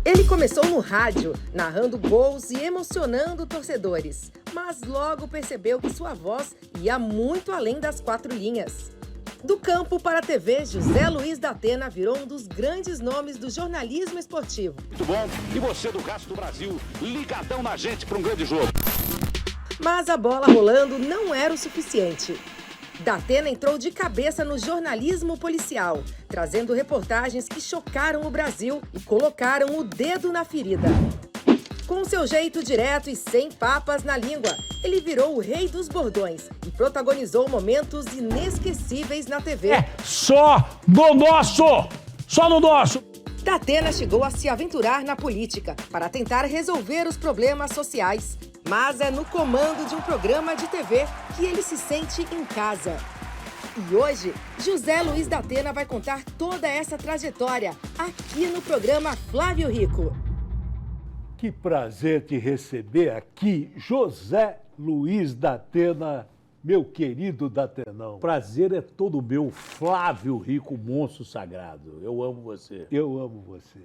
Ele começou no rádio, narrando gols e emocionando torcedores, mas logo percebeu que sua voz ia muito além das 4 linhas. Do campo para a TV, José Luiz da Atena virou um dos grandes nomes do jornalismo esportivo. Muito bom. E você do Resto do Brasil, ligadão na gente para um grande jogo. Mas a bola rolando não era o suficiente. Da Atena entrou de cabeça no jornalismo policial, trazendo reportagens que chocaram o Brasil e colocaram o dedo na ferida. Com seu jeito direto e sem papas na língua, ele virou o rei dos bordões e protagonizou momentos inesquecíveis na TV. Só no nosso! Só no nosso! Da Atena chegou a se aventurar na política para tentar resolver os problemas sociais. Mas é no comando de um programa de TV que ele se sente em casa. E hoje, José Luiz da Atena vai contar toda essa trajetória aqui no programa Flávio Rico. Que prazer te receber aqui, José Luiz da Atena, meu querido Datenão. Prazer é todo meu, Flávio Rico, monstro sagrado. Eu amo você. Eu amo você.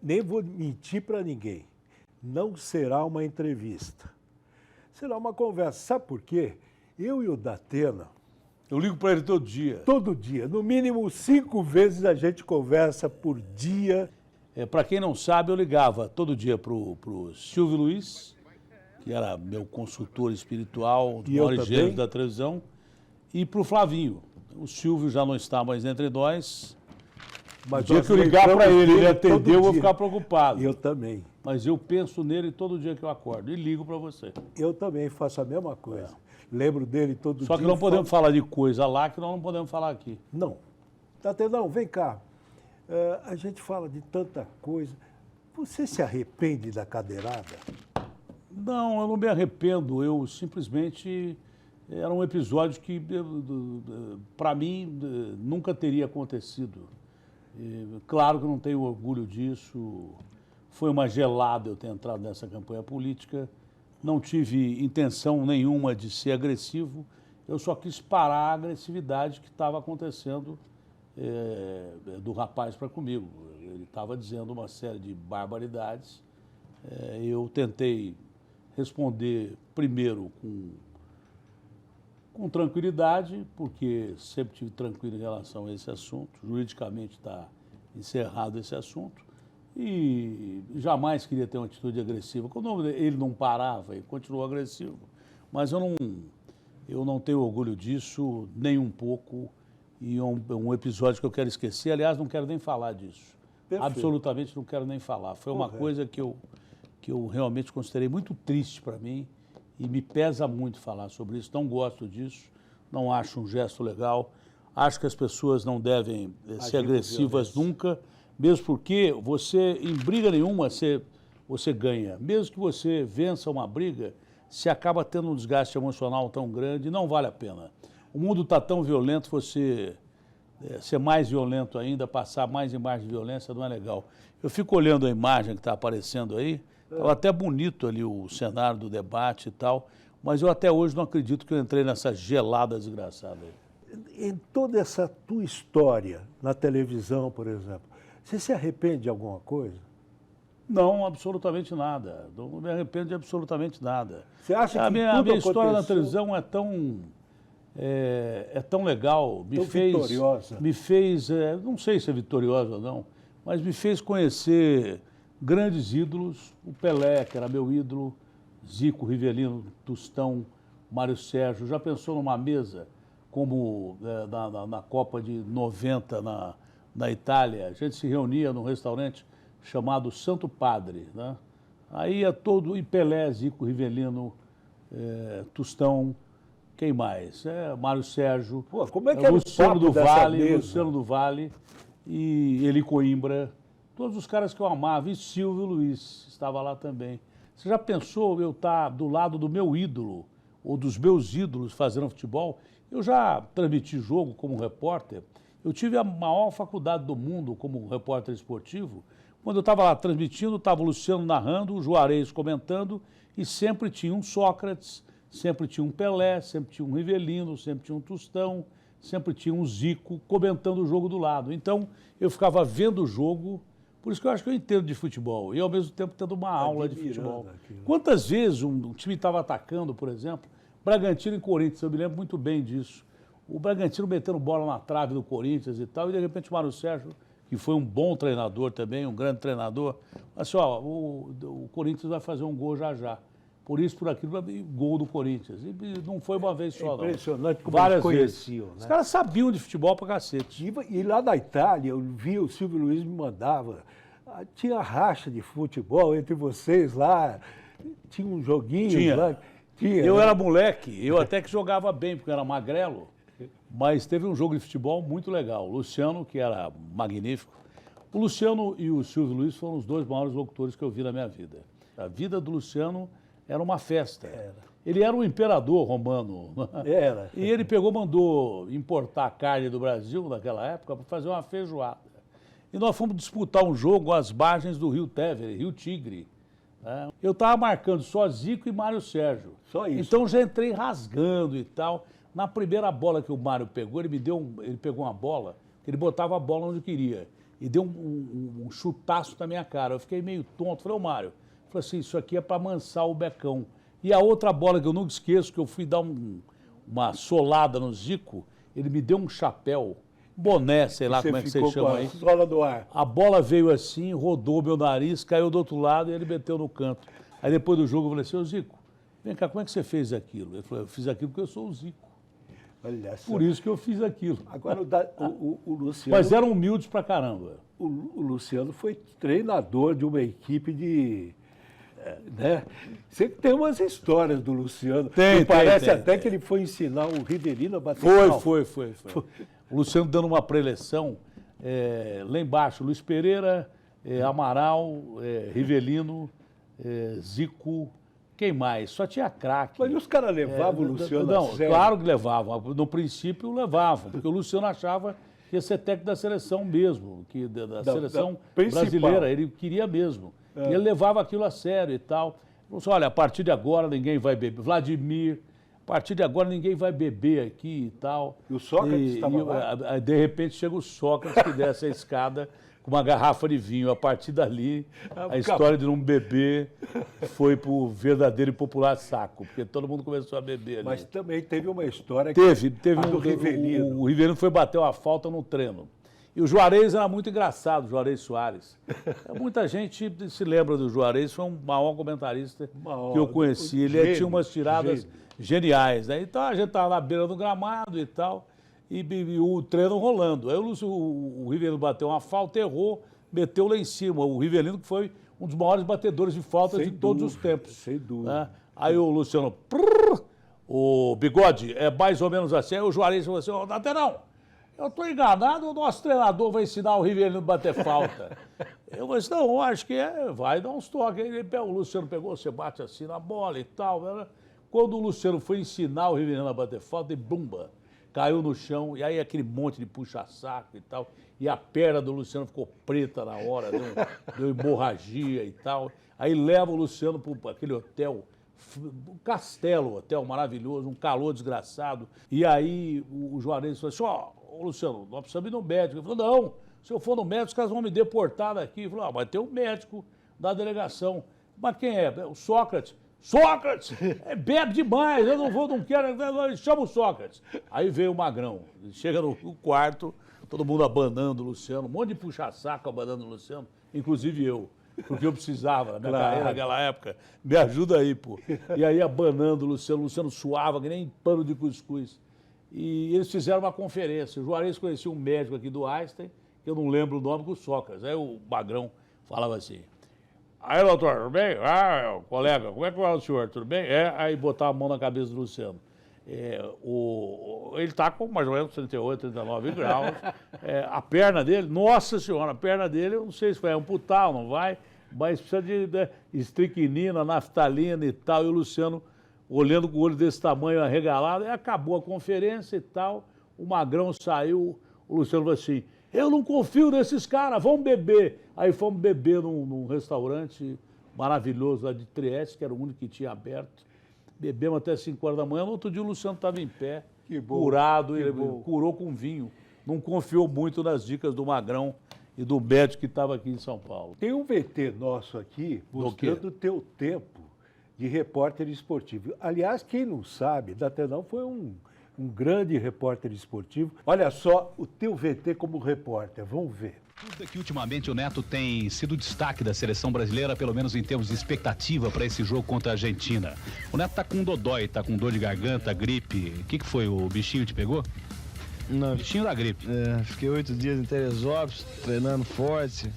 Nem vou mentir para ninguém. Não será uma entrevista. Será uma conversa. Sabe por quê? Eu e o Datena... Eu ligo para ele todo dia. Todo dia. No mínimo 5 vezes a gente conversa por dia. Para quem não sabe, eu ligava todo dia para o Silvio Luiz, que era meu consultor espiritual, dos maiores gênios da televisão, e para o Flavinho. O Silvio já não está mais entre nós. Mas o dia que eu ligar para ele atendeu, eu vou ficar preocupado. Eu também. Mas eu penso nele todo dia que eu acordo e ligo para você. Eu também faço a mesma coisa. Lembro dele todo dia. Só que não podemos falar de coisa lá que nós não podemos falar aqui. Não. Datenão, vem cá. A gente fala de tanta coisa. Você se arrepende da cadeirada? Não, eu não me arrependo. Eu simplesmente... Era um episódio que, para mim, nunca teria acontecido. Claro que eu não tenho orgulho disso. Foi uma gelada eu ter entrado nessa campanha política. Não tive intenção nenhuma de ser agressivo. Eu só quis parar a agressividade que estava acontecendo do rapaz para comigo. Ele estava dizendo uma série de barbaridades. Eu tentei responder primeiro com tranquilidade, porque sempre tive tranquilo em relação a esse assunto. Juridicamente está encerrado esse assunto. E jamais queria ter uma atitude agressiva. Quando ele não parava, ele continuou agressivo. Mas eu não tenho orgulho disso, nem um pouco. E é um episódio que eu quero esquecer. Aliás, não quero nem falar disso. Perfeito. Absolutamente não quero nem falar. Foi uma coisa que eu realmente considerei muito triste para mim e me pesa muito falar sobre isso. Não gosto disso, não acho um gesto legal. Acho que as pessoas não devem ser agressivas nunca. Mesmo porque você, em briga nenhuma, você ganha. Mesmo que você vença uma briga, você acaba tendo um desgaste emocional tão grande, não vale a pena. O mundo está tão violento, você ser mais violento ainda, passar mais imagens de violência, não é legal. Eu fico olhando a imagem que está aparecendo aí, estava até bonito ali o cenário do debate e tal, mas eu até hoje não acredito que eu entrei nessa gelada desgraçada aí. Em toda essa tua história, na televisão, por exemplo, você se arrepende de alguma coisa? Não, absolutamente nada. Não me arrependo de absolutamente nada. Você acha que a minha história na televisão é tão legal. Vitoriosa. Me fez, não sei se é vitoriosa ou não, mas me fez conhecer grandes ídolos. O Pelé, que era meu ídolo, Zico, Rivelino, Tostão, Mário Sérgio. Já pensou numa mesa como na Copa de 90 na Itália? A gente se reunia num restaurante chamado Santo Padre, né? Aí ia todo, e Pelé, Zico, Rivelino, Tostão, quem mais? Mário Sérgio, pô, como é que Luciano do Vale e Eli Coimbra, todos os caras que eu amava, e Silvio Luiz estava lá também. Você já pensou eu estar do lado do meu ídolo, ou dos meus ídolos fazendo futebol? Eu já transmiti jogo como repórter. Eu tive a maior faculdade do mundo como repórter esportivo. Quando eu estava lá transmitindo, estava o Luciano narrando, o Juarez comentando, e sempre tinha um Sócrates, sempre tinha um Pelé, sempre tinha um Rivelino, sempre tinha um Tostão, sempre tinha um Zico comentando o jogo do lado. Então, eu ficava vendo o jogo, Por isso que eu acho que eu entendo de futebol e, ao mesmo tempo, tendo uma aula de Admirando futebol. aquilo. Quantas vezes um time estava atacando, por exemplo, Bragantino e Corinthians, eu me lembro muito bem disso. O Bragantino metendo bola na trave do Corinthians e tal, e de repente o Mário Sérgio, que foi um bom treinador também, um grande treinador, assim, ó, o Corinthians vai fazer um gol já já. Por isso, por aquilo, gol do Corinthians. E não foi uma vez só, não. Impressionante como Várias eles conheciam, vezes. né? Os caras sabiam de futebol pra cacete. E lá na Itália, eu vi, o Silvio Luiz me mandava, tinha racha de futebol entre vocês lá, tinha um joguinho Tinha. lá. Tinha, Eu né? era moleque, eu até que jogava bem, porque eu era magrelo, mas teve um jogo de futebol muito legal. O Luciano, que era magnífico. O Luciano e o Silvio Luiz foram os dois maiores locutores que eu vi na minha vida. A vida do Luciano era uma festa. Ele era um imperador romano. Era. E ele pegou, mandou importar carne do Brasil naquela época para fazer uma feijoada. E nós fomos disputar um jogo às margens do Rio Tevere, Rio Tigre. Né? Eu estava marcando só Zico e Mário Sérgio. Só isso. Então já entrei rasgando e tal. Na primeira bola que o Mário pegou, ele pegou uma bola, ele botava a bola onde queria. E deu um chutaço na minha cara. Eu fiquei meio tonto. Falei, ô Mário, falei assim, isso aqui é para amansar o Becão. E a outra bola que eu nunca esqueço, que eu fui dar uma solada no Zico, ele me deu um chapéu, boné, sei lá como é que você chama aí. Sola do ar. A bola veio assim, rodou meu nariz, caiu do outro lado e ele meteu no canto. Aí depois do jogo eu falei assim, ô Zico, vem cá, como é que você fez aquilo? Ele falou, eu fiz aquilo porque eu sou o Zico. Olha só. Por isso que eu fiz aquilo. Agora o Luciano. Mas eram humildes pra caramba. O Luciano foi treinador de uma equipe de. Né? Você tem umas histórias do Luciano. Tem, parece tem, até tem. que ele foi ensinar o Rivelino a bater palma. Foi. O Luciano dando uma preleção, lá embaixo, Luiz Pereira, Amaral, Rivelino, Zico, quem mais? Só tinha craque. Mas os caras levavam o Luciano Não, a sério? claro que levavam. No princípio levavam, porque o Luciano achava que ia ser técnico da seleção mesmo, da seleção principal. brasileira, ele queria mesmo. E ele levava aquilo a sério e tal. Ele falou assim, olha, a partir de agora ninguém vai beber. Vladimir, a partir de agora ninguém vai beber aqui e tal. E o Sócrates estava lá? De repente chega o Sócrates que desce a escada com uma garrafa de vinho. A partir dali, a história de não beber foi para o verdadeiro e popular saco, porque todo mundo começou a beber ali. Mas também teve uma história Teve do Rivelino. o Rivelino foi bater uma falta no treino. E o Juarez era muito engraçado, o Juarez Soares. Muita gente se lembra do Juarez, foi um maior comentarista que eu conheci. Ele tinha umas tiradas geniais, né? Então a gente estava na beira do gramado e tal, e o treino rolando. Aí o Rivelino bateu uma falta, errou, meteu lá em cima. O Rivelino que foi um dos maiores batedores de faltas de todos os tempos. Sem dúvida. Né? Aí o Luciano, o Bigode, é mais ou menos assim. Aí o Juarez falou assim, ô, Daterão, eu estou enganado, o nosso treinador vai ensinar o Rivelino a bater falta. Eu falei assim, não, acho que vai dar uns toques. Aí o Luciano pegou, você bate assim na bola e tal. Quando o Luciano foi ensinar o Rivelino a bater falta, ele bumba, caiu no chão, e aí aquele monte de puxa-saco e tal. E a perna do Luciano ficou preta na hora, deu hemorragia e tal. Aí leva o Luciano para aquele hotel, um castelo, hotel maravilhoso, um calor desgraçado. E aí o Juarez falou assim, ô Luciano, nós precisamos ir no médico. Ele falou, não, se eu for no médico, os caras vão me deportar daqui. Ele falou, mas tem um médico da delegação. Mas quem é? O Sócrates. Sócrates! Bebe demais, eu não quero, chama o Sócrates. Aí veio o Magrão, chega no quarto, todo mundo abanando o Luciano, um monte de puxa-saco abanando o Luciano, inclusive eu. Porque eu precisava, na minha carreira naquela época. Me ajuda aí, pô. E aí abanando o Luciano suava, que nem pano de cuscuz. E eles fizeram uma conferência. O Juarez conhecia um médico aqui do Einstein, que eu não lembro o nome, com o Sócrates. Aí o Magrão falava assim, aí, doutor, tudo bem? Ah, colega, como é que vai o senhor? Tudo bem? Aí botava a mão na cabeça do Luciano. Ele está com mais ou menos 38, 39 graus. A perna dele, nossa senhora, a perna dele, eu não sei se vai amputar ou não vai, mas precisa de estricnina, naftalina e tal. E o Luciano, olhando com o olho desse tamanho arregalado, e acabou a conferência e tal. O Magrão saiu, o Luciano falou assim, eu não confio nesses caras, vamos beber. Aí fomos beber num restaurante maravilhoso lá de Trieste, que era o único que tinha aberto. Bebemos até 5 horas da manhã. No outro dia o Luciano estava em pé, curado, ele curou com vinho. Não confiou muito nas dicas do Magrão e do médico que estava aqui em São Paulo. Tem um VT nosso aqui mostrando o teu tempo de repórter esportivo. Aliás, quem não sabe, Datenão foi um grande repórter esportivo. Olha só o teu VT como repórter, vamos ver. Tudo é que ultimamente o Neto tem sido destaque da seleção brasileira, pelo menos em termos de expectativa para esse jogo contra a Argentina. O Neto tá com dodói, tá com dor de garganta, gripe. O que foi? O bichinho te pegou? Não. Bichinho da gripe. Fiquei 8 dias em Teresópolis, treinando forte,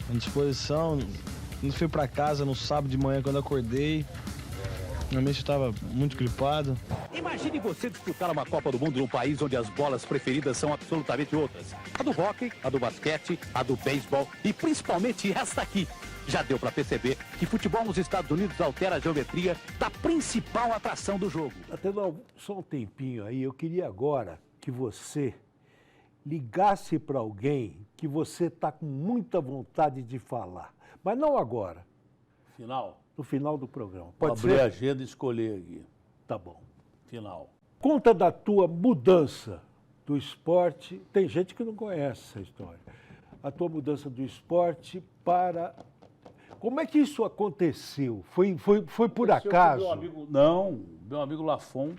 à disposição. Não fui para casa no sábado de manhã quando acordei. Realmente estava muito gripado. Imagine você disputar uma Copa do Mundo num país onde as bolas preferidas são absolutamente outras. A do hóquei, a do basquete, a do beisebol e principalmente esta aqui. Já deu para perceber que futebol nos Estados Unidos altera a geometria da principal atração do jogo. Datenão, só um tempinho aí, eu queria agora que você ligasse para alguém que você está com muita vontade de falar. Mas não agora, Final? no final do programa. Vou Pode abrir a ser? agenda e escolher aqui. Tá bom. Final. Conta da tua mudança do esporte. Tem gente que não conhece essa história. A tua mudança do esporte para... Como é que isso aconteceu? Foi por acaso? Meu amigo Lafon,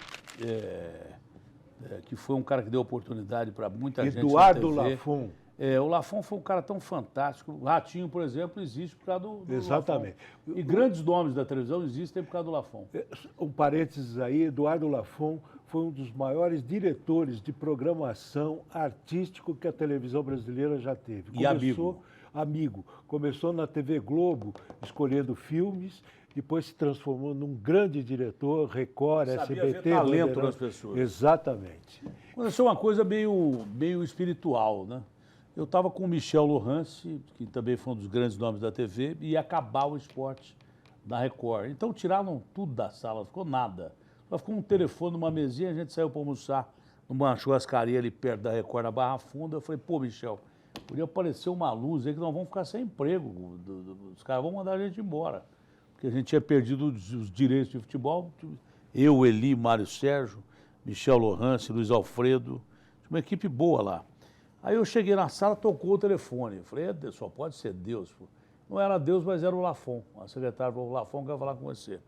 que foi um cara que deu oportunidade para muita gente Eduardo na TV. Lafon. O Lafon foi um cara tão fantástico. O Ratinho, por exemplo, existe por causa do Exatamente. Lafon. E grandes nomes da televisão existem por causa do Lafon. Um parênteses aí, Eduardo Lafon foi um dos maiores diretores de programação artístico que a televisão brasileira já teve. E amigo. Começou na TV Globo, escolhendo filmes, depois se transformou num grande diretor, Record, Sabia SBT. ver talento Bandeirantes. nas pessoas. Exatamente. Aconteceu uma coisa meio espiritual, né? Eu estava com o Michel Lohance, que também foi um dos grandes nomes da TV, e ia acabar o esporte da Record. Então tiraram tudo da sala, não ficou nada. Só ficou um telefone numa mesinha, a gente saiu para almoçar numa churrascaria ali perto da Record, na Barra Funda. Eu falei, pô, Michel, podia aparecer uma luz aí que nós vamos ficar sem emprego. Os caras vão mandar a gente embora. Porque a gente tinha perdido os direitos de futebol. Eu, Eli, Mário Sérgio, Michel Lohance, Luiz Alfredo. Tinha uma equipe boa lá. Aí eu cheguei na sala, tocou o telefone. Eu falei, só pode ser Deus. Pô. Não era Deus, mas era o Lafon. A secretária falou, o Lafon quer falar com você.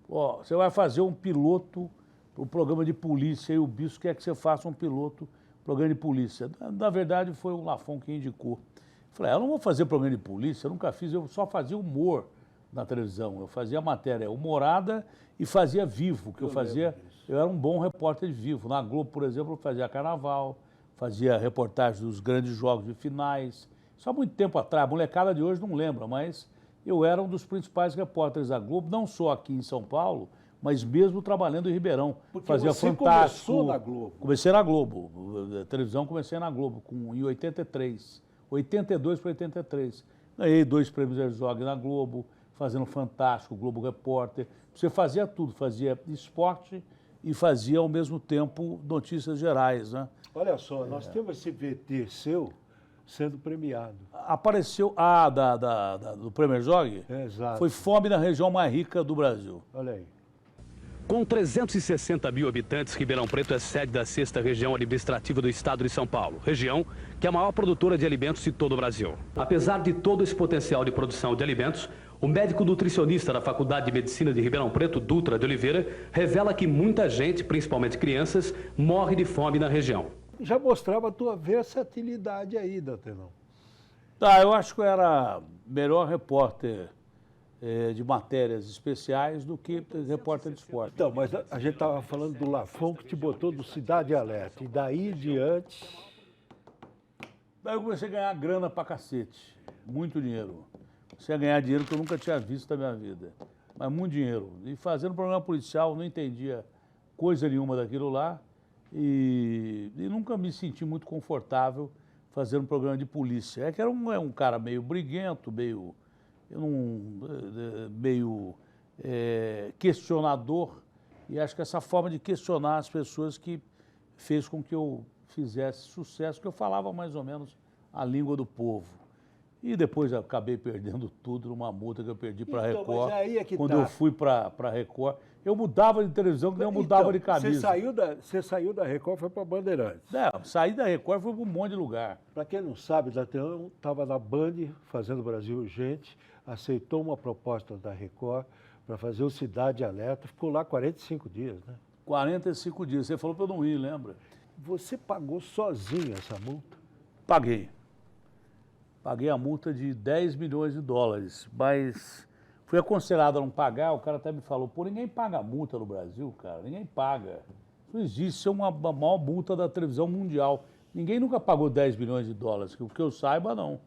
Ó, você vai fazer um piloto para o programa de polícia, e o Bispo quer que você faça um piloto programa de polícia. Na verdade, foi o Lafon que indicou. Eu falei, eu não vou fazer programa de polícia, eu nunca fiz, eu só fazia humor na televisão. Eu fazia matéria humorada e fazia Vivo, que eu fazia. Eu era um bom repórter de Vivo. Na Globo, por exemplo, eu fazia Carnaval, fazia reportagem dos grandes jogos de finais. Só muito tempo atrás, a molecada de hoje não lembra, mas eu era um dos principais repórteres da Globo, não só aqui em São Paulo, mas mesmo trabalhando em Ribeirão. Porque fazia você Fantástico. começou na Globo. Comecei na Globo. A televisão comecei na Globo, em 83. 82 para 83. Ganhei 2 prêmios Herzog na Globo, fazendo Fantástico, Globo Repórter. Você fazia tudo, fazia esporte e fazia ao mesmo tempo notícias gerais, né? Olha só, nós temos esse VT seu sendo premiado. Apareceu, do Prêmio Herzog? Exato. Foi fome na região mais rica do Brasil. Olha aí. Com 360 mil habitantes, Ribeirão Preto é sede da 6ª região administrativa do estado de São Paulo. Região que é a maior produtora de alimentos de todo o Brasil. Apesar de todo esse potencial de produção de alimentos, o médico nutricionista da Faculdade de Medicina de Ribeirão Preto, Dutra de Oliveira, revela que muita gente, principalmente crianças, morre de fome na região. Já mostrava a tua versatilidade aí, Datenão. Eu acho que eu era melhor repórter de matérias especiais do que repórter de esporte. Então, mas a gente estava falando do Lafon que te botou do Cidade Alerta. E daí em diante... Daí eu comecei a ganhar grana pra cacete. Muito dinheiro. Comecei a ganhar dinheiro que eu nunca tinha visto na minha vida. Mas muito dinheiro. E fazendo programa policial, não entendia coisa nenhuma daquilo lá. E nunca me senti muito confortável fazendo um programa de polícia. É que era um cara meio briguento, meio questionador, e acho que essa forma de questionar as pessoas que fez com que eu fizesse sucesso, que eu falava mais ou menos a língua do povo. E depois eu acabei perdendo tudo numa multa que eu perdi para a Então, Record. mas aí é que quando tá. eu fui para a Record, eu mudava de televisão que nem eu mudava de camisa. Você saiu da Record e foi para Bandeirantes. Saí da Record e fui para um monte de lugar. Para quem não sabe, D'Artagnan estava na Band, fazendo Brasil Urgente, aceitou uma proposta da Record para fazer o Cidade Alerta, ficou lá 45 dias, né? 45 dias. Você falou para eu não ir, lembra? Você pagou sozinho essa multa? Paguei. Paguei a multa de 10 milhões de dólares, mas fui aconselhado a não pagar. O cara até me falou, pô, ninguém paga multa no Brasil, cara, ninguém paga. Isso não existe, isso é uma maior multa da televisão mundial. Ninguém nunca pagou 10 milhões de dólares, que o que eu saiba, não.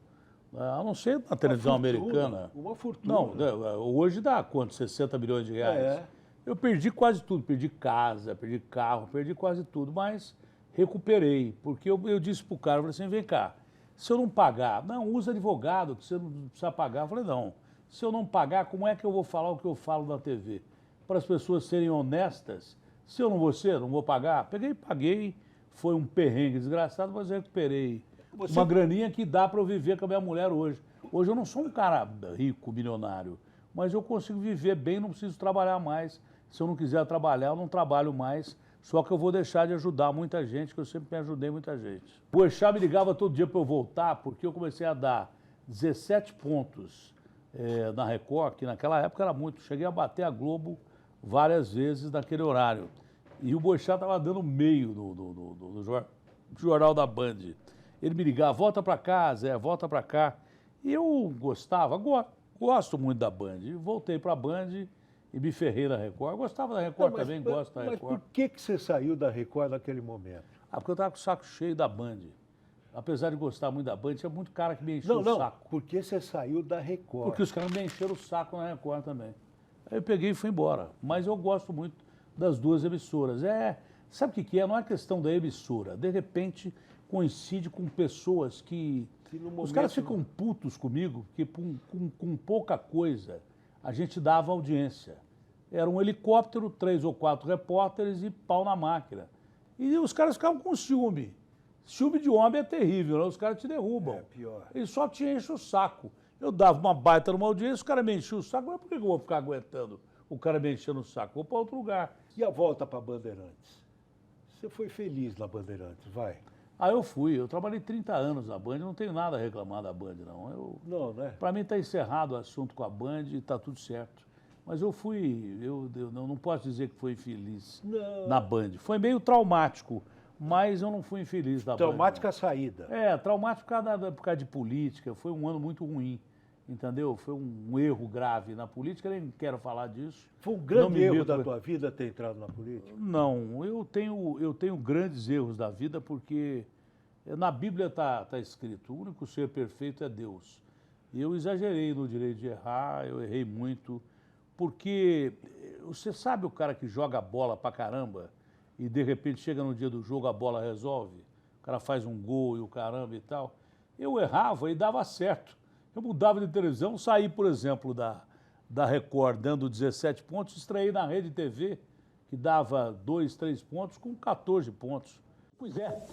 A não ser na televisão americana. Uma fortuna. Não, hoje dá quanto? 60 milhões de reais. É. Eu perdi quase tudo, perdi casa, perdi carro, perdi quase tudo, mas recuperei, porque eu disse pro cara, eu falei assim, vem cá, se eu não pagar, não, usa advogado, que você não precisa pagar. Eu falei, não, se eu não pagar, como é que eu vou falar o que eu falo na TV? Para as pessoas serem honestas, se eu não vou ser, não vou pagar. Peguei e paguei, foi um perrengue desgraçado, mas eu recuperei uma graninha que dá para eu viver com a minha mulher hoje. Hoje eu não sou um cara rico, milionário, mas eu consigo viver bem, não preciso trabalhar mais. Se eu não quiser trabalhar, eu não trabalho mais. Só que eu vou deixar de ajudar muita gente, que eu sempre me ajudei muita gente. O Boechat me ligava todo dia para eu voltar, porque eu comecei a dar 17 pontos na Record, que naquela época era muito. Cheguei a bater a Globo várias vezes naquele horário. E o Boechat estava dando meio no jornal da Band. Ele me ligava, volta para cá, Zé, volta para cá. E eu gostava, gosto muito da Band. E voltei para a Band e me ferrei na Record. Eu gostava da Record também, gosto da Record. Mas por que você saiu da Record naquele momento? Ah, porque eu estava com o saco cheio da Band. Apesar de gostar muito da Band, tinha muito cara que me encheu o saco. Não, por que você saiu da Record? Porque os caras me encheram o saco na Record também. Aí eu peguei e fui embora. Mas eu gosto muito das duas emissoras. Sabe o que é? Não é questão da emissora. De repente, coincide com pessoas que os caras ficam putos comigo, porque com pouca coisa a gente dava audiência. Era um helicóptero, 3 ou 4 repórteres e pau na máquina. E os caras ficavam com ciúme. Ciúme de homem é terrível, né? Os caras te derrubam. É pior. Eles só te enchem o saco. Eu dava uma baita numa audiência, o cara me enchia o saco, mas por que eu vou ficar aguentando o cara me enchendo o saco? Vou para outro lugar. E a volta para Bandeirantes? Você foi feliz na Bandeirantes, vai? Ah, eu fui. Eu trabalhei 30 anos na Band, não tenho nada a reclamar da Band, não. Não, né? Para mim está encerrado o assunto com a Band e está tudo certo. Mas eu fui, eu não posso dizer que fui infeliz na Band. Foi meio traumático, mas eu não fui infeliz na Band. Traumática a saída. Traumático por causa de política. Foi um ano muito ruim, entendeu? Foi um erro grave na política, nem quero falar disso. Foi um grande erro da tua vida ter entrado na política? Não, eu tenho grandes erros da vida porque na Bíblia está escrito, o único ser perfeito é Deus. E eu exagerei no direito de errar, eu errei muito, porque você sabe o cara que joga bola pra caramba e de repente chega no dia do jogo, a bola resolve, o cara faz um gol e o caramba e tal. Eu errava e dava certo. Eu mudava de televisão, saí, por exemplo, da Record dando 17 pontos, estreiei na Rede TV, que dava 2, 3 pontos, com 14 pontos. Pois é,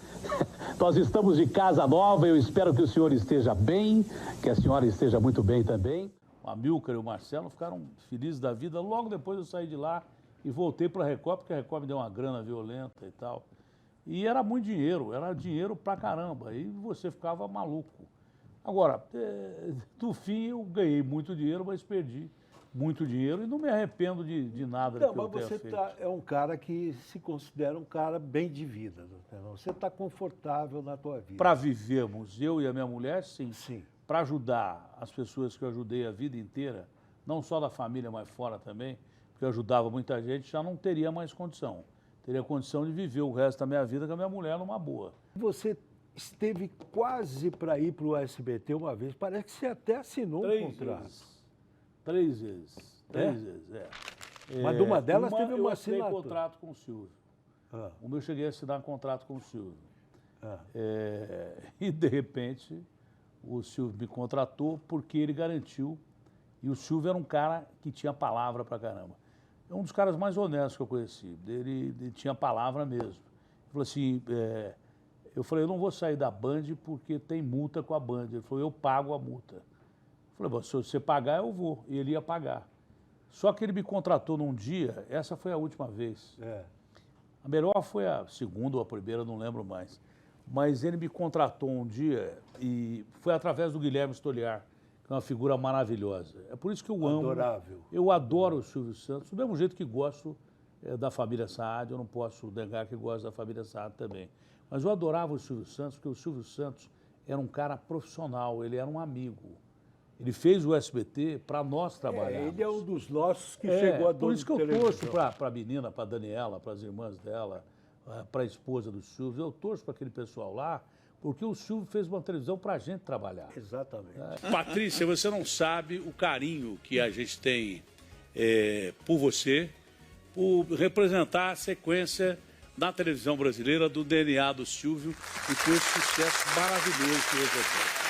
nós estamos de casa nova, eu espero que o senhor esteja bem, que a senhora esteja muito bem também. O Amilcar e o Marcelo ficaram felizes da vida. Logo depois eu saí de lá e voltei para a Record, porque a Record me deu uma grana violenta e tal. E era muito dinheiro, era dinheiro pra caramba, e você ficava maluco. Agora, no fim eu ganhei muito dinheiro, mas perdi muito dinheiro e não me arrependo de nada que eu tenha feito. Mas você é um cara que se considera um cara bem de vida. Você está confortável na tua vida. Para vivermos, eu e a minha mulher, sim. Sim. Para ajudar as pessoas que eu ajudei a vida inteira, não só da família, mas fora também, porque eu ajudava muita gente, já não teria mais condição. Teria condição de viver o resto da minha vida com a minha mulher numa boa. Você esteve quase para ir para o SBT uma vez, parece que você até assinou um contrato. 3 vezes. 3 vezes, Mas de uma delas teve uma eu assinei assinatura. contrato com o Silvio. Uma eu cheguei a assinar contrato com o Silvio. E, de repente, o Silvio me contratou porque ele garantiu. E o Silvio era um cara que tinha palavra pra caramba. É um dos caras mais honestos que eu conheci. Ele tinha palavra mesmo. Ele falou assim, Eu falei, eu não vou sair da Band porque tem multa com a Band. Ele falou, eu pago a multa. Eu falei, se você pagar, eu vou. E ele ia pagar. Só que ele me contratou num dia, essa foi a última vez. A melhor foi a segunda ou a primeira, não lembro mais. Mas ele me contratou um dia e foi através do Guilherme Stoliar, que é uma figura maravilhosa. É por isso que eu amo. Adorável. Eu adoro o Silvio Santos, do mesmo jeito que gosto da família Saad, eu não posso negar que gosto da família Saad também. Mas eu adorava o Silvio Santos, porque o Silvio Santos era um cara profissional, ele era um amigo. Ele fez o SBT para nós trabalharmos. Ele é um dos nossos que chegou a dono por isso que eu de torço televisão. para a menina, para a Daniela, para as irmãs dela, para a esposa do Silvio. Eu torço para aquele pessoal lá, porque o Silvio fez uma televisão para a gente trabalhar. Exatamente. Patrícia, você não sabe o carinho que a gente tem por você, por representar a sequência na televisão brasileira do DNA do Silvio e por esse sucesso maravilhoso que você tem.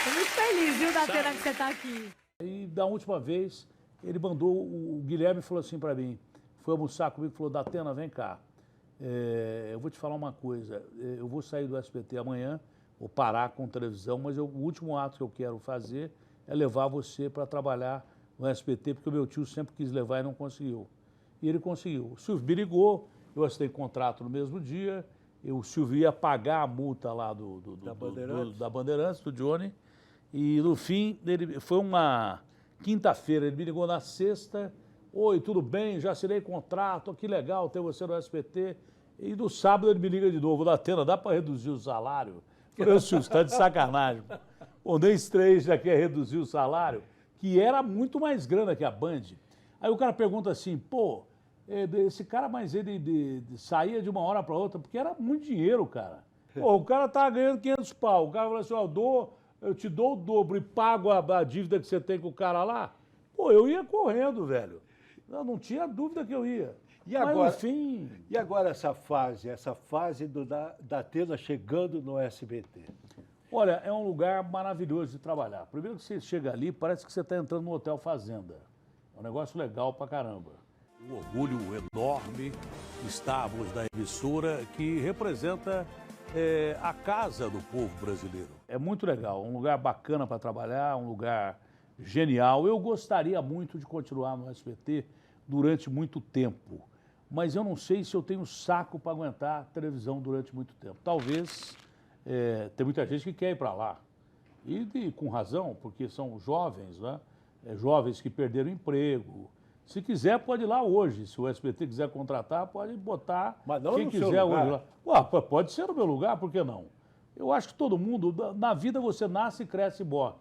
Tô muito feliz, viu, Datena, que você tá aqui. E da última vez, ele mandou, o Guilherme falou assim para mim, foi almoçar comigo, falou, Datena, vem cá, eu vou te falar uma coisa, eu vou sair do SBT amanhã, vou parar com televisão, mas o último ato que eu quero fazer é levar você para trabalhar no SBT, porque o meu tio sempre quis levar e não conseguiu. E ele conseguiu. O Silvio me ligou, eu assinei contrato no mesmo dia, o Silvio ia pagar a multa lá da Bandeirantes, do Johnny, e no fim, foi uma quinta-feira, ele me ligou na sexta, oi, tudo bem, já assinei contrato, que legal ter você no SBT, e no sábado ele me liga de novo, Datena, dá para reduzir o salário? Eu falei, Silvio, você está de sacanagem. O Nês 3 já quer reduzir o salário, que era muito mais grana que a Band. Aí o cara pergunta assim, pô, esse cara, mas ele saía de uma hora para outra, porque era muito dinheiro, cara. Pô, o cara tá ganhando 500 pau, o cara falou assim, ó, eu te dou o dobro e pago a dívida que você tem com o cara lá. Pô, eu ia correndo, velho. Eu não tinha dúvida que eu ia. E agora, mas no fim... E agora essa fase da Datena chegando no SBT? Olha, é um lugar maravilhoso de trabalhar. Primeiro que você chega ali, parece que você está entrando no Hotel Fazenda. É um negócio legal pra caramba. Um orgulho enorme estarmos na emissora que representa a casa do povo brasileiro. É muito legal, um lugar bacana para trabalhar, um lugar genial. Eu gostaria muito de continuar no SBT durante muito tempo, mas eu não sei se eu tenho saco para aguentar televisão durante muito tempo. Talvez, tem muita gente que quer ir para lá, e com razão, porque são jovens, né? Jovens que perderam emprego. Se quiser, pode ir lá hoje. Se o SBT quiser contratar, pode botar quem quiser hoje lá. Ué, pode ser no meu lugar, por que não? Eu acho que todo mundo, na vida você nasce, cresce e morre.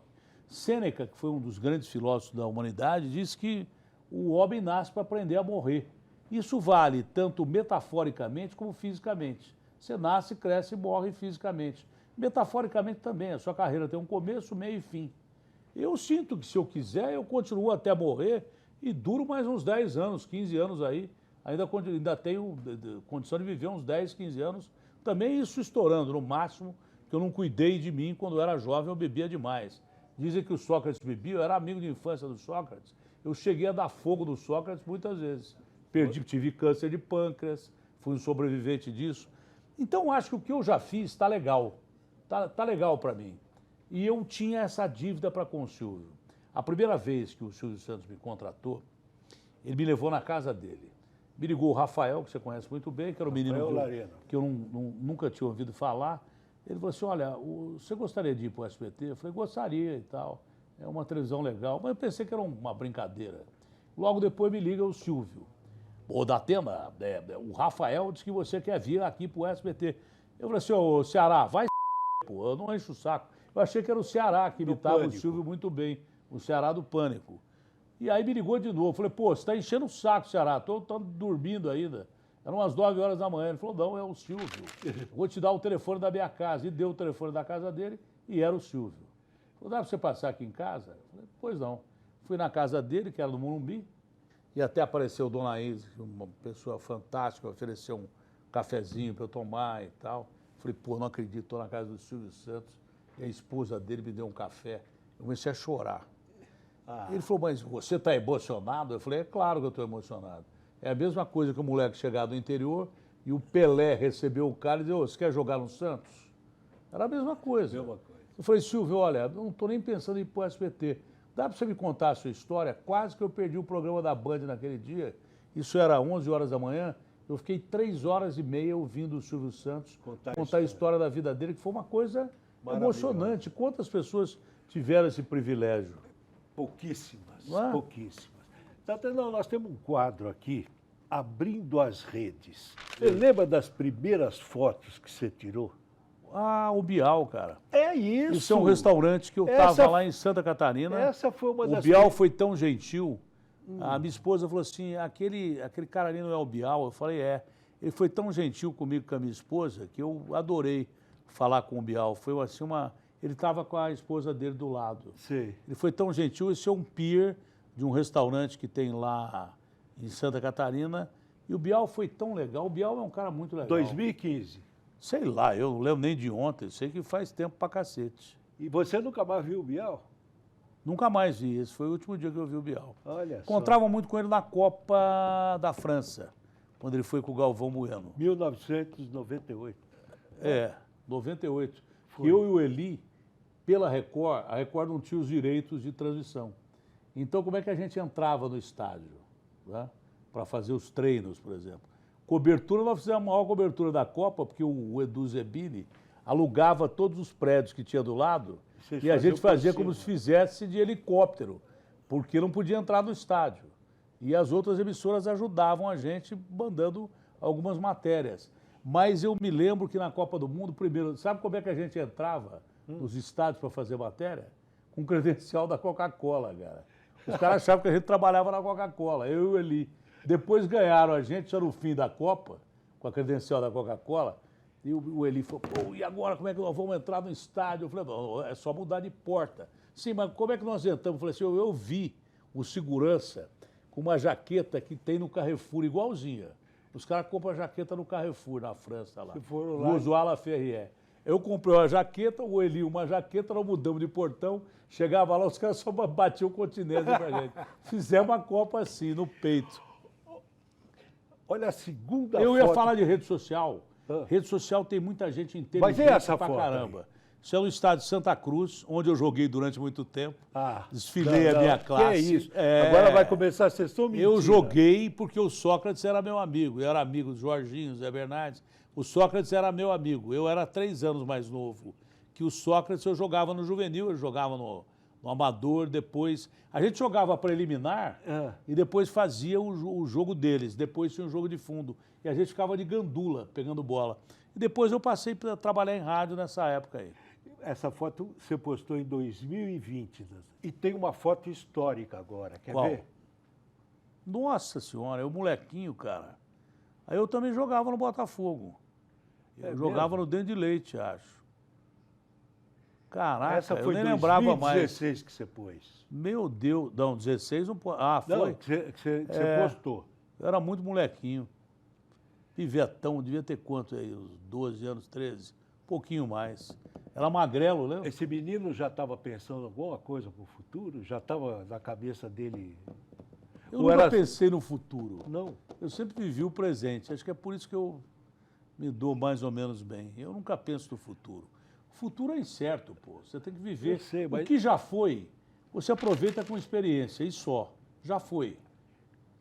Sêneca, que foi um dos grandes filósofos da humanidade, disse que o homem nasce para aprender a morrer. Isso vale tanto metaforicamente como fisicamente. Você nasce, cresce e morre fisicamente. Metaforicamente também, a sua carreira tem um começo, meio e fim. Eu sinto que se eu quiser, eu continuo até morrer e duro mais uns 10 anos, 15 anos aí. Ainda tenho condição de viver uns 10, 15 anos. Também isso estourando, no máximo, que eu não cuidei de mim quando eu era jovem, eu bebia demais. Dizem que o Sócrates bebia, eu era amigo de infância do Sócrates. Eu cheguei a dar fogo do Sócrates muitas vezes. Tive câncer de pâncreas, fui um sobrevivente disso. Então, acho que o que eu já fiz está legal. Tá legal para mim. E eu tinha essa dívida para com o Silvio. A primeira vez que o Silvio Santos me contratou, ele me levou na casa dele. Me ligou o Rafael, que você conhece muito bem, que era um menino que eu nunca tinha ouvido falar. Ele falou assim, olha, você gostaria de ir para o SBT? Eu falei, gostaria e tal. É uma televisão legal. Mas eu pensei que era uma brincadeira. Logo depois me liga o Silvio. Ô, Datena, o Rafael disse que você quer vir aqui para o SBT. Eu falei assim, ô, Ceará, vai pô, eu não encho o saco. Eu achei que era o Ceará que imitava o Silvio muito bem. O Ceará do Pânico. E aí me ligou de novo. Falei, pô, você está enchendo o saco, Ceará. Tô dormindo ainda. Eram umas 9 horas da manhã. Ele falou, não, é o Silvio. Vou te dar o telefone da minha casa. E deu o telefone da casa dele e era o Silvio. Falou, dá para você passar aqui em casa? Eu falei, pois não. Fui na casa dele, que era no Morumbi. E até apareceu Dona Isa, uma pessoa fantástica, ofereceu um cafezinho para eu tomar e tal. Falei, pô, não acredito, estou na casa do Silvio Santos. E a esposa dele me deu um café. Eu comecei a chorar. Ele falou, mas você está emocionado? Eu falei, é claro que eu estou emocionado. É a mesma coisa que o moleque chegar do interior e o Pelé recebeu o cara e disse, você quer jogar no Santos? Era a mesma coisa. Eu falei, Silvio, olha, não estou nem pensando em ir para o SBT. Dá para você me contar a sua história? Quase que eu perdi o programa da Band naquele dia. Isso era 11 horas da manhã. Eu fiquei 3 horas e meia ouvindo o Silvio Santos contar a história da vida dele, que foi uma coisa emocionante. Quantas pessoas tiveram esse privilégio? Pouquíssimas, pouquíssimas. Não, nós temos um quadro aqui, Abrindo as Redes. Você lembra das primeiras fotos que você tirou? Ah, o Bial, cara. É isso. Isso é um restaurante que eu estava lá em Santa Catarina. Essa foi uma das... O Bial foi tão gentil. A minha esposa falou assim, aquele cara ali não é o Bial? Eu falei, é. Ele foi tão gentil comigo, com a minha esposa, que eu adorei falar com o Bial. Foi assim Ele estava com a esposa dele do lado. Sim. Ele foi tão gentil, esse é um pier de um restaurante que tem lá em Santa Catarina. E o Bial foi tão legal. O Bial é um cara muito legal. 2015. Sei lá, eu não lembro nem de ontem. Sei que faz tempo pra cacete. E você nunca mais viu o Bial? Nunca mais vi. Esse foi o último dia que eu vi o Bial. Olha Encontrava muito com ele na Copa da França, quando ele foi com o Galvão Bueno. 1998. 98. Foi. Eu e o Eli, pela Record, a Record não tinha os direitos de transmissão. Então, como é que a gente entrava no estádio? Né? Para fazer os treinos, por exemplo. Cobertura, nós fizemos a maior cobertura da Copa, porque o Edu Zebini alugava todos os prédios que tinha do lado e a gente fazia como se fizesse de helicóptero, porque não podia entrar no estádio. E as outras emissoras ajudavam a gente mandando algumas matérias. Mas eu me lembro que na Copa do Mundo, primeiro, sabe como é que a gente entrava nos estádios para fazer matéria? Com credencial da Coca-Cola, cara. Os caras achavam que a gente trabalhava na Coca-Cola, eu e o Eli. Depois ganharam a gente, já no fim da Copa, com a credencial da Coca-Cola, e o Eli falou, pô, e agora como é que nós vamos entrar no estádio? Eu falei, não, é só mudar de porta. Sim, mas como é que nós entramos? Eu falei assim, eu vi o segurança com uma jaqueta que tem no Carrefour, igualzinha. Os caras compram a jaqueta no Carrefour, na França, lá. No Usuala Ferrier. Eu comprei uma jaqueta, o Eli uma jaqueta, nós mudamos de portão, chegava lá, os caras só batiam o continente pra gente. Fizemos uma Copa assim, no peito. Olha a segunda Eu foto. ia falar de rede social. Rede social tem muita gente inteligente. Mas e essa pra foto caramba. aí? Isso é no estádio de Santa Cruz, onde eu joguei durante muito tempo. Desfilei a minha classe. Que é isso? Agora vai começar a sessão mentira. Eu joguei porque o Sócrates era meu amigo. Eu era amigo do Jorginho, Zé Bernardes. O Sócrates era meu amigo. Eu era 3 anos mais novo que o Sócrates. Eu jogava no juvenil, ele jogava no amador. Depois a gente jogava preliminar e depois fazia o jogo deles. Depois tinha um jogo de fundo. E a gente ficava de gandula, pegando bola. E depois eu passei para trabalhar em rádio nessa época aí. Essa foto você postou em 2020. E tem uma foto histórica agora. Quer Qual? ver? Nossa Senhora, eu molequinho, cara. Aí eu também jogava no Botafogo. Eu jogava no Dente de Leite, acho. Caraca, essa foi eu nem lembrava mais. 2016 que você pôs. Meu Deus, não, 16 não pôs. Ah, foi? Não, que você postou. Eu era muito molequinho. Pivetão, devia ter quanto aí? Uns 12 anos, 13? Um pouquinho mais. Era magrelo, lembra? Esse menino já estava pensando alguma coisa para o futuro? Já estava na cabeça dele... Eu nunca pensei no futuro. Não. Eu sempre vivi o presente. Acho que é por isso que eu me dou mais ou menos bem. Eu nunca penso no futuro. O futuro é incerto, pô. Você tem que viver. Eu sei, mas... O que já foi, você aproveita com experiência, e só. Já foi.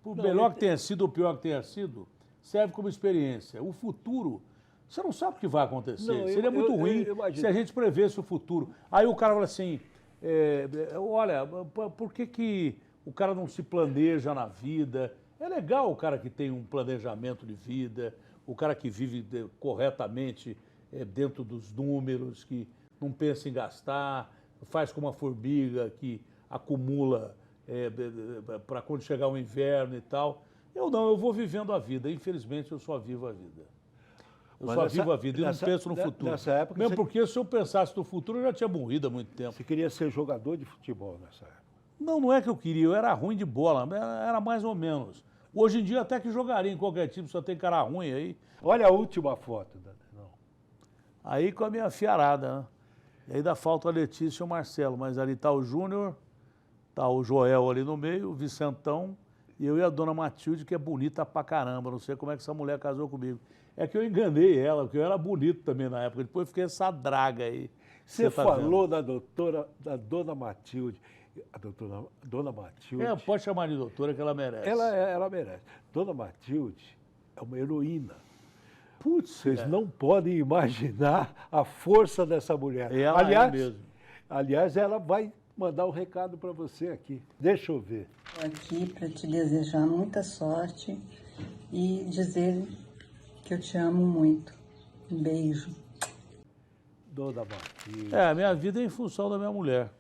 Por melhor que tenha sido ou pior que tenha sido, serve como experiência. O futuro, você não sabe o que vai acontecer. Não, Seria muito ruim se a gente prevesse o futuro. Aí o cara fala assim, olha, por que o cara não se planeja na vida? É legal o cara que tem um planejamento de vida, o cara que vive corretamente dentro dos números, que não pensa em gastar, faz como uma formiga que acumula para quando chegar o inverno e tal. Eu não, eu vou vivendo a vida. Infelizmente, eu só vivo a vida. Eu só vivo a vida e não penso no futuro. Nessa época mesmo porque se eu pensasse no futuro, eu já tinha morrido há muito tempo. Você queria ser jogador de futebol nessa época? Não, não é que eu queria. Eu era ruim de bola. Era mais ou menos. Hoje em dia, até que jogaria em qualquer time, só tem cara ruim aí. Olha a última foto. Não. Aí com a minha fiarada, né? E aí dá falta a Letícia e o Marcelo. Mas ali tá o Júnior, tá o Joel ali no meio, o Vicentão, e eu e a dona Matilde, que é bonita pra caramba. Não sei como é que essa mulher casou comigo. É que eu enganei ela, porque eu era bonito também na época. Depois fiquei essa draga aí. Você tá falou da dona Matilde. Dona Matilde. Pode chamar de doutora que ela merece. Ela merece. Dona Matilde é uma heroína. Putz, vocês não podem imaginar a força dessa mulher. Ela é mesmo. Aliás, ela vai mandar um recado para você aqui. Deixa eu ver. Estou aqui para te desejar muita sorte e dizer que eu te amo muito. Um beijo. Dona Matilde. A minha vida é em função da minha mulher.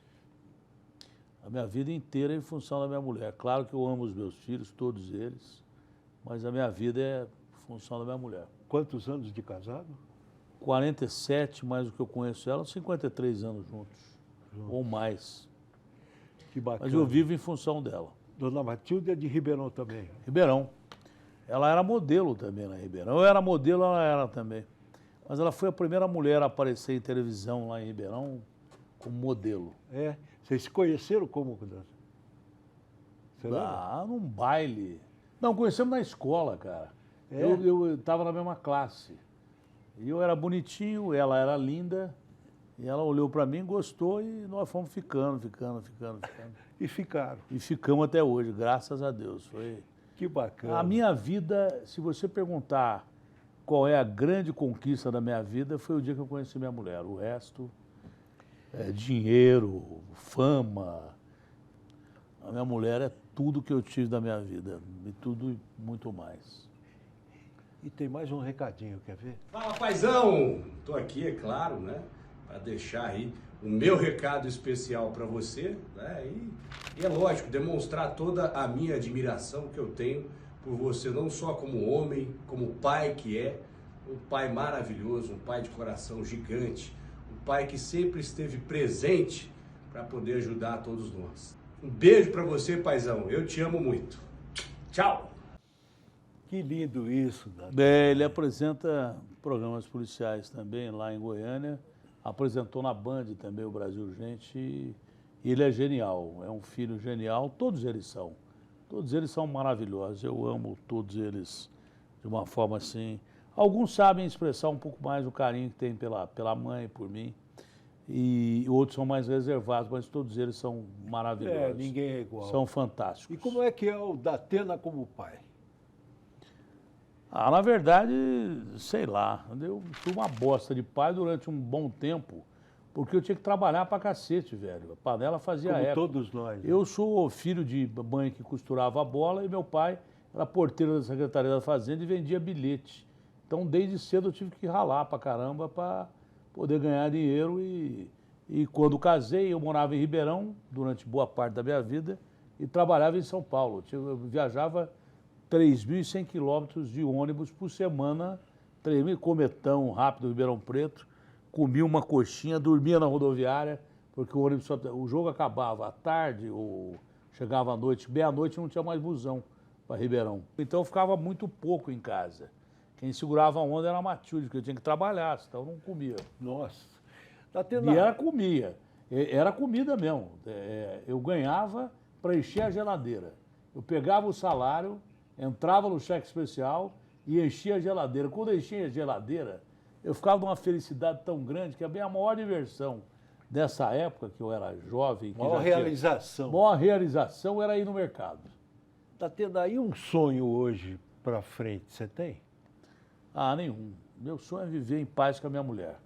A minha vida inteira é em função da minha mulher. Claro que eu amo os meus filhos, todos eles, mas a minha vida é em função da minha mulher. Quantos anos de casado? 47, mais o que eu conheço ela, 53 anos juntos, ou mais. Que bacana. Mas eu vivo em função dela. Dona Matilde é de Ribeirão também? Ribeirão. Ela era modelo também lá em Ribeirão. Eu era modelo, ela era também. Mas ela foi a primeira mulher a aparecer em televisão lá em Ribeirão como modelo. É? Vocês se conheceram como? Você lembra? Num baile. Não, conhecemos na escola, cara. É? Eu estava na mesma classe. E eu era bonitinho, ela era linda. E ela olhou para mim, gostou e nós fomos ficando. E ficaram. E ficamos até hoje, graças a Deus. Foi... Que bacana. A minha vida, se você perguntar qual é a grande conquista da minha vida, foi o dia que eu conheci minha mulher. O resto é dinheiro, fama. A minha mulher é tudo que eu tive da minha vida. E tudo e muito mais. E tem mais um recadinho, quer ver? Fala, paizão! Tô aqui, é claro, né? Para deixar aí o meu recado especial para você, né? E é lógico, demonstrar toda a minha admiração que eu tenho por você, não só como homem, como pai que é, um pai maravilhoso, um pai de coração gigante, um pai que sempre esteve presente para poder ajudar todos nós. Um beijo para você, paizão. Eu te amo muito. Tchau! Que lindo isso, Dado. Ele apresenta programas policiais também lá em Goiânia. Apresentou na Band também o Brasil Urgente e ele é genial, é um filho genial, todos eles são maravilhosos, eu amo todos eles de uma forma assim. Alguns sabem expressar um pouco mais o carinho que tem pela mãe, por mim, e outros são mais reservados, mas todos eles são maravilhosos. Ninguém é igual. São fantásticos. E como é que é o Datena como pai? Na verdade, sei lá, eu fui uma bosta de pai durante um bom tempo, porque eu tinha que trabalhar pra cacete, velho. A panela fazia Como época. todos nós. Né? Eu sou filho de mãe que costurava a bola e meu pai era porteiro da Secretaria da Fazenda e vendia bilhete. Então, desde cedo eu tive que ralar pra caramba pra poder ganhar dinheiro e quando casei, eu morava em Ribeirão durante boa parte da minha vida e trabalhava em São Paulo. Eu viajava 3.100 quilômetros de ônibus por semana, cometão rápido, Ribeirão Preto, comia uma coxinha, dormia na rodoviária, porque o ônibus o jogo acabava à tarde ou chegava à noite, meia-noite não tinha mais busão para Ribeirão. Então eu ficava muito pouco em casa. Quem segurava a onda era a Matilde, porque eu tinha que trabalhar, senão eu não comia. Nossa. E era comida mesmo. Eu ganhava para encher a geladeira. Eu pegava o salário, entrava no cheque especial e enchia a geladeira. Quando eu enchia a geladeira, eu ficava numa felicidade tão grande que a minha maior diversão dessa época, que eu era jovem... Maior realização. Maior realização era ir no mercado. Está tendo aí um sonho hoje para frente, você tem? Nenhum. Meu sonho é viver em paz com a minha mulher.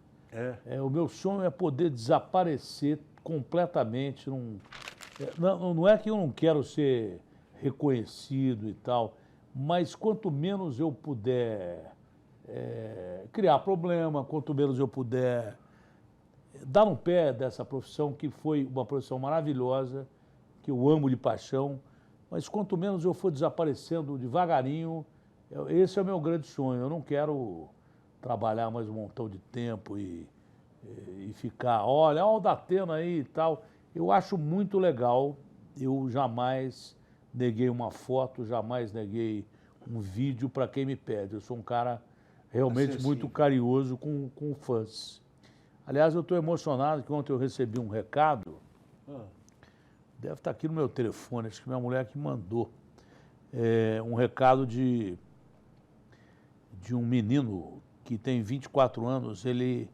O meu sonho é poder desaparecer completamente. Não é que eu não quero ser reconhecido e tal, mas quanto menos eu puder criar problema, quanto menos eu puder dar um pé dessa profissão, que foi uma profissão maravilhosa, que eu amo de paixão, mas quanto menos eu for desaparecendo devagarinho, esse é o meu grande sonho. Eu não quero trabalhar mais um montão de tempo e ficar, olha o Datena aí e tal. Eu acho muito legal, eu jamais neguei uma foto, jamais neguei um vídeo para quem me pede. Eu sou um cara realmente muito carinhoso com fãs. Aliás, eu estou emocionado que ontem eu recebi um recado, deve estar aqui no meu telefone, acho que minha mulher que mandou, um recado de de um menino que tem 24 anos, ele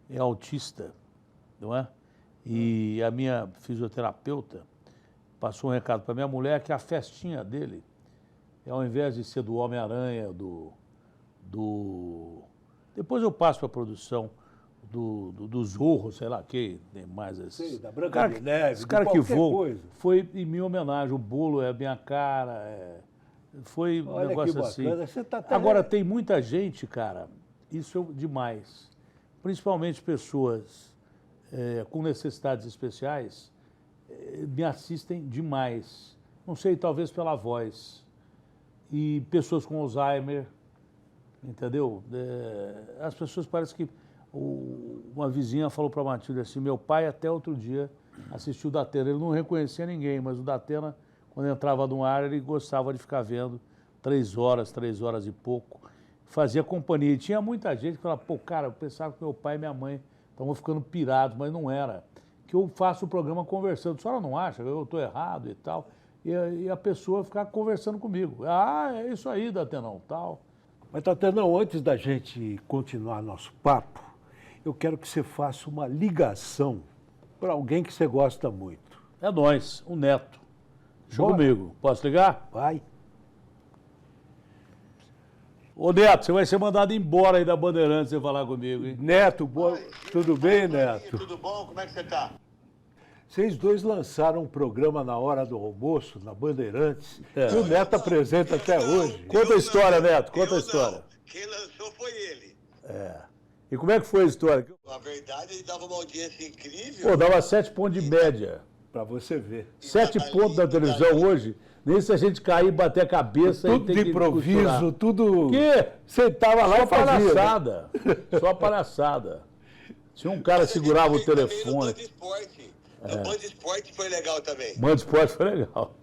é autista, não é? E a minha fisioterapeuta passou um recado para minha mulher que a festinha dele, ao invés de ser do Homem-Aranha, depois eu passo para a produção do Zorro, sei lá quem, tem mais esse. Sei, da Branca de Neve, esse cara que voa, coisa. foi em minha homenagem, o bolo é a minha cara, foi um Olha negócio que bacana. assim. Você tá até... Agora, tem muita gente, cara, isso é demais, principalmente pessoas com necessidades especiais, me assistem demais. Não sei, talvez pela voz. E pessoas com Alzheimer, entendeu? As pessoas parecem que... Uma vizinha falou para a Matilde assim, meu pai até outro dia assistiu o Datena, ele não reconhecia ninguém, mas o Datena, quando entrava no ar, ele gostava de ficar vendo 3 horas e pouco, fazia companhia. E tinha muita gente que falava, pô, cara, eu pensava que meu pai e minha mãe estavam ficando pirados, mas não era. Que eu faço o programa conversando, a senhora não acha que eu estou errado e tal? E a pessoa ficar conversando comigo. Ah, é isso aí, Datenão, tal. Mas, Datenão, antes da gente continuar nosso papo, eu quero que você faça uma ligação para alguém que você gosta muito. É nós, o Neto. Deixa Bora. comigo. Posso ligar? Vai. Ô, Neto, você vai ser mandado embora aí da Bandeirantes você falar comigo, hein? Neto, tudo bem, Neto? Tudo bom? Como é que você tá? Vocês dois lançaram um programa na hora do almoço, na Bandeirantes, e o Neto apresenta até hoje. Conta a história, Neto, conta a história. Quem lançou foi ele. E como é que foi a história? Na verdade, ele dava uma audiência incrível. Pô, dava 7 pontos de média. Para você ver. 7 pontos da televisão hoje, nem se a gente cair e bater a cabeça... Tudo de improviso, costurar. tudo... Que? Você tava lá Só e fazia. palhaçada. Só palhaçada. Tinha um cara que segurava o telefone. No Band Esporte foi legal também. Band Esporte foi legal.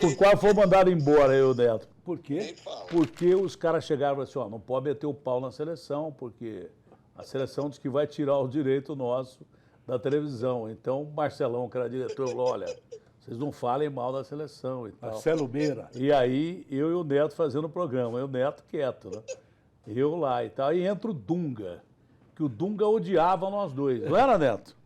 Por qual foi mandado embora eu, Neto? Por quê? Porque os caras chegaram e falaram assim, ó, não pode meter o pau na seleção, porque a seleção diz que vai tirar o direito nosso da televisão. Então o Marcelão, que era diretor, falou, olha, vocês não falem mal da seleção e tal. Marcelo Meira. E aí eu e o Neto fazendo o programa, e o Neto quieto, né? Eu lá e tal. E entra o Dunga, que o Dunga odiava nós dois. Não era, Neto?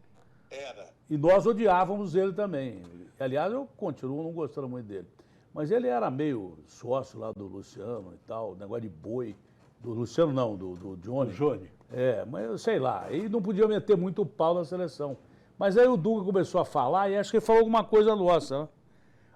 Era. E nós odiávamos ele também. Aliás, eu continuo não gostando muito dele. Mas ele era meio sócio lá do Luciano e tal, negócio de boi. Do Luciano não, do Johnny. Do Johnny. Mas eu sei lá. E não podia meter muito pau na seleção. Mas aí o Dunga começou a falar e acho que ele falou alguma coisa nossa, né?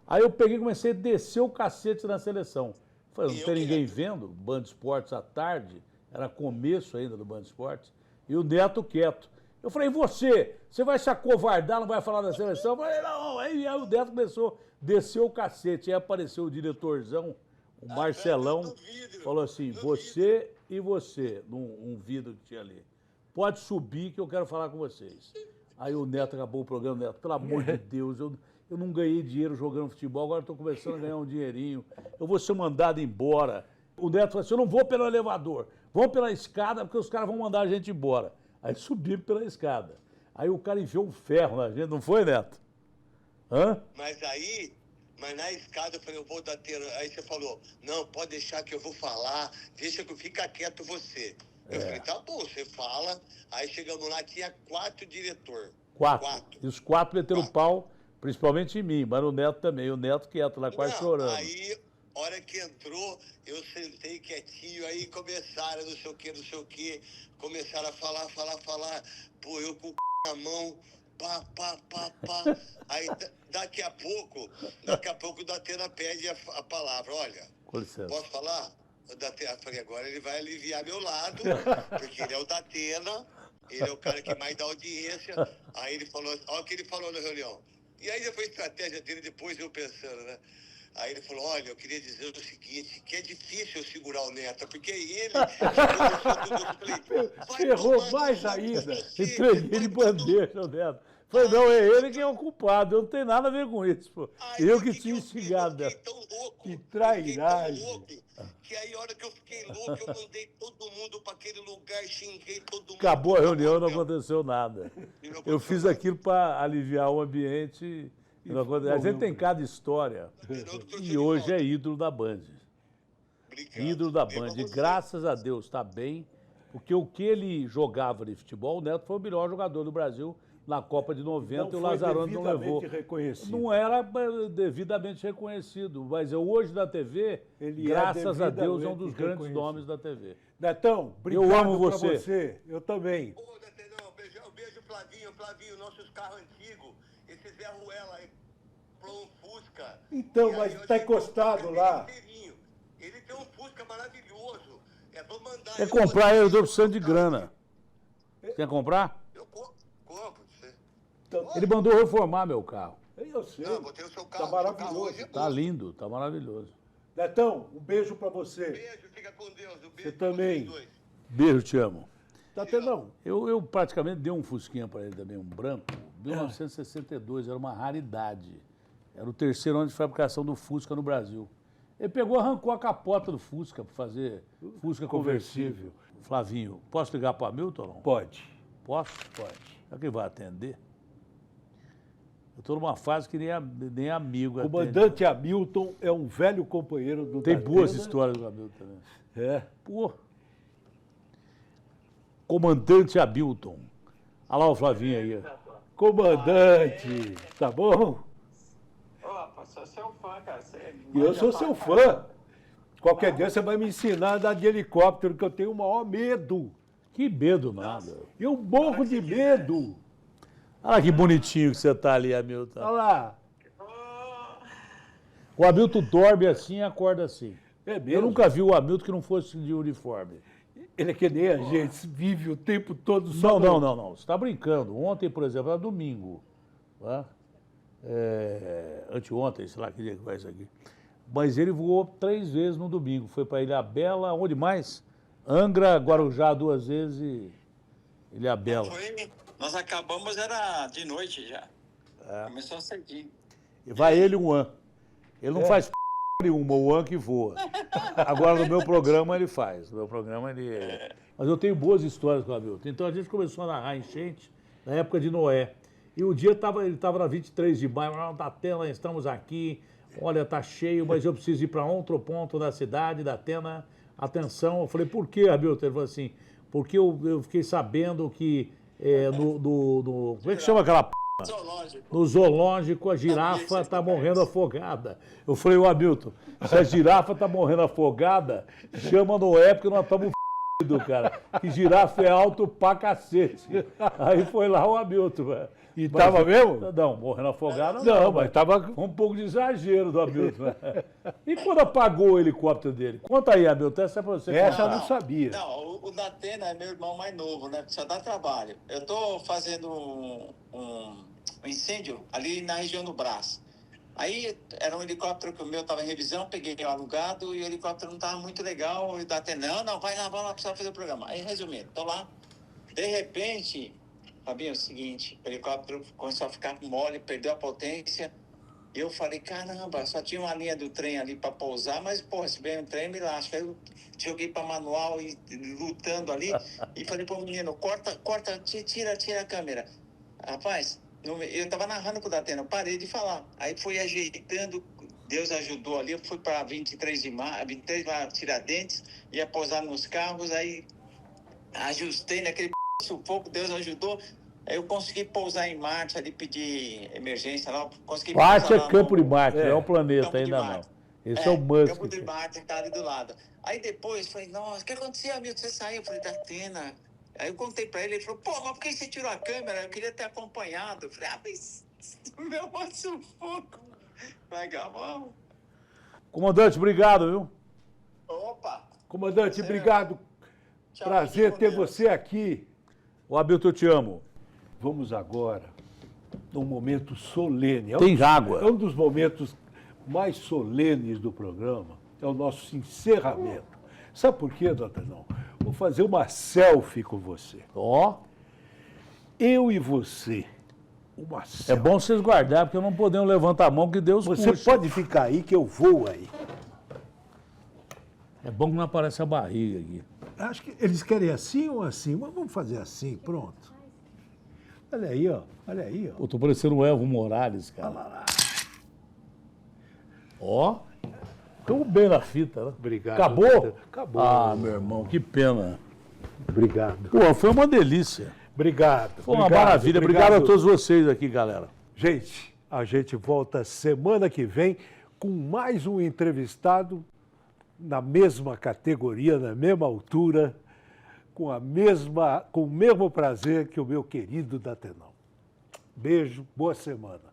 Aí eu peguei e comecei a descer o cacete na seleção. Falei, não tem ninguém vendo, Band Esportes à tarde, era começo ainda do Band Esportes, e o Neto quieto. Eu falei, você vai se acovardar, não vai falar da seleção? Eu falei, não, aí o Neto começou, desceu o cacete, aí apareceu o diretorzão, o Marcelão, falou assim, você e você, num vidro que tinha ali, pode subir que eu quero falar com vocês. Aí o Neto acabou o programa, Neto, pelo amor de Deus, eu não ganhei dinheiro jogando futebol, agora estou começando a ganhar um dinheirinho, eu vou ser mandado embora. O Neto falou assim, eu não vou pelo elevador, vamos pela escada, porque os caras vão mandar a gente embora. Aí subimos pela escada. Aí o cara enfiou um ferro na gente, não foi, Neto? Hã? Mas na escada eu falei, eu vou dar tiro. Aí você falou, não, pode deixar que eu vou falar, deixa que fica quieto você. Eu falei, tá bom, você fala. Aí chegamos lá, tinha 4 diretores. 4. E os 4 meteram pau, principalmente em mim, mas o Neto também. O Neto quieto lá, quase chorando. Aí, hora que entrou, eu sentei quietinho, aí começaram, não sei o que, começaram a falar, pô, eu com o na mão, pá. Aí, daqui a pouco o Datena pede a palavra, olha, posso falar? Eu falei, agora ele vai aliviar meu lado, porque ele é o Datena, ele é o cara que mais dá audiência. Aí ele falou, olha o que ele falou na reunião. E aí foi a estratégia dele, depois eu pensando, né? Aí ele falou, olha, eu queria dizer o seguinte, que é difícil eu segurar o Neto, porque ele ferrou mais ainda. Entreguei de bandeja o Neto. Falei, não, é ele que é o culpado, eu não tenho nada a ver com isso, pô. Eu que tinha instigado. Que trairagem. Que aí, a hora que eu fiquei louco, eu mandei todo mundo para aquele lugar, xinguei todo mundo. Acabou a reunião, não aconteceu nada. Eu fiz aquilo para aliviar o ambiente. A gente tem cada história. E hoje é ídolo da Band. ídolo da Band. E graças a Deus está bem, porque o que ele jogava de futebol, o Neto foi o melhor jogador do Brasil na Copa de 90 e o Lazzaroni não levou. Não era devidamente reconhecido, mas hoje na TV, graças a Deus, é um dos grandes nomes da TV. Netão, obrigado eu amo pra você. Eu também. Ô, Datenão, beijo Flavinho, nossos carros antigos, esse Zé Ruela aí, comprou um Fusca. Então, mas tá encostado lá. Ele tem um Fusca maravilhoso. Vou mandar. Quer comprar, eu dou precisando de grana. Quer comprar? Eu compro. Ele mandou reformar meu carro. Eu sei. Não, botei o seu carro. Tá maravilhoso. Tá lindo, tá maravilhoso. Netão, um beijo pra você. Beijo, fica com Deus. Um beijo você também. Beijo, te amo. Datenão. Eu praticamente dei um fusquinha pra ele também, um branco. 1962, era uma raridade. Era o terceiro ano de fabricação do Fusca no Brasil. Ele pegou, arrancou a capota do Fusca para fazer Fusca conversível. Flavinho, posso ligar para o Hamilton ou não? Pode. Posso? Pode. Será que ele vai atender? Eu estou numa fase que nem amigo. O comandante Hamilton é um velho companheiro do Tem boas histórias do Hamilton, né? É. Pô. Comandante Hamilton. Olha lá o Flavinho aí. Comandante, tá bom? Opa, sou seu fã, cara. E eu sou seu fã. Qualquer dia você vai me ensinar a andar de helicóptero, que eu tenho o maior medo. Que medo nada. Eu morro de medo. Olha que bonitinho que você tá ali, Hamilton. Olha lá. O Hamilton dorme assim e acorda assim. É mesmo? Eu nunca vi o Hamilton que não fosse de uniforme. Ele é que nem a gente, vive o tempo todo só... Não. Você está brincando. Ontem, por exemplo, era domingo. Tá? Anteontem, sei lá que dia que vai isso aqui. Mas ele voou 3 vezes no domingo. Foi para Ilhabela, onde mais? Angra, Guarujá 2 vezes e Ilhabela. Nós acabamos, era de noite já. Começou cedinho. E vai ele e o An. Ele não faz nenhuma, o An que voa. Agora no meu programa ele faz. No meu programa ele... Mas eu tenho boas histórias com o Hamilton. Então a gente começou a narrar enchente na época de Noé. E o dia ele estava na 23 de maio, da tela, estamos aqui, olha, tá cheio, mas eu preciso ir para outro ponto da cidade, da Atena, atenção. Eu falei, por que, Hamilton? Ele falou assim, porque eu fiquei sabendo que como é que chama aquela p***? No zoológico a girafa está morrendo afogada. Eu falei, ô Hamilton, se a girafa está morrendo afogada, chama Noé, porque nós estamos f***, cara. Que girafa é alto pra cacete. Aí foi lá o Hamilton, velho. E tava mesmo? Não, morrendo afogado não, mas tava... Um pouco de exagero do Hamilton. E quando apagou o helicóptero dele? Conta aí, Hamilton, essa é pra você. Essa eu não sabia. Não, o Datena é meu irmão mais novo, né? Só dá trabalho. Eu tô fazendo um incêndio ali na região do Brás. Aí era um helicóptero que o meu estava em revisão, peguei o alugado e o helicóptero não estava muito legal. E o Datena, não, vai lá, precisa fazer o programa. Aí, resumindo, tô lá. De repente... Fabinho, é o seguinte, o helicóptero começou a ficar mole, perdeu a potência. E eu falei, caramba, só tinha uma linha do trem ali para pousar, mas, porra, se vem um trem, me lasca. Aí eu joguei para manual e lutando ali. E falei pro menino, corta, tira a câmera. Rapaz, eu tava narrando com o Datena, parei de falar. Aí fui ajeitando, Deus ajudou ali, eu fui para 23 lá, Tiradentes, ia pousar nos carros, aí ajustei naquele sufoco, Deus ajudou. Aí eu consegui pousar em Marte, ali pedir emergência lá. Marte é Campo de Marte, não é um planeta ainda não. Esse é o Musk. Campo de Marte, tá ali do lado. Aí depois, falei, nossa, o que aconteceu, amigo? Você saiu? Eu falei, Datena. Aí eu contei pra ele, ele falou, pô, mas por que você tirou a câmera? Eu queria ter acompanhado. Eu falei, mas meu sufoco. Legal, vamos. Comandante, obrigado, viu? Opa. Comandante, obrigado. Tchau, prazer ter você aqui. O Hamilton, eu te amo. Vamos agora num momento solene. Tem água. É um dos momentos mais solenes do programa. É o nosso encerramento. Sabe por quê, Datenão? Vou fazer uma selfie com você. Ó. Eu e você. Uma selfie. É bom vocês guardarem, porque não podemos levantar a mão que Deus puxa. Você pode ficar aí que eu vou aí. É bom que não aparece a barriga aqui. Acho que eles querem assim ou assim, mas vamos fazer assim, pronto. Olha aí, ó. Olha aí, ó. Pô, tô parecendo o Evo Morales, cara. Olha lá. Ó. Estamos bem na fita, né? Obrigado. Acabou? Acabou. Ah, meu irmão, que pena. Obrigado. Pô, foi uma delícia. Obrigado. Foi uma maravilha. Obrigado a todos vocês aqui, galera. Gente, a gente volta semana que vem com mais um entrevistado na mesma categoria, na mesma altura, com o mesmo prazer que o meu querido Datenão. Beijo, boa semana.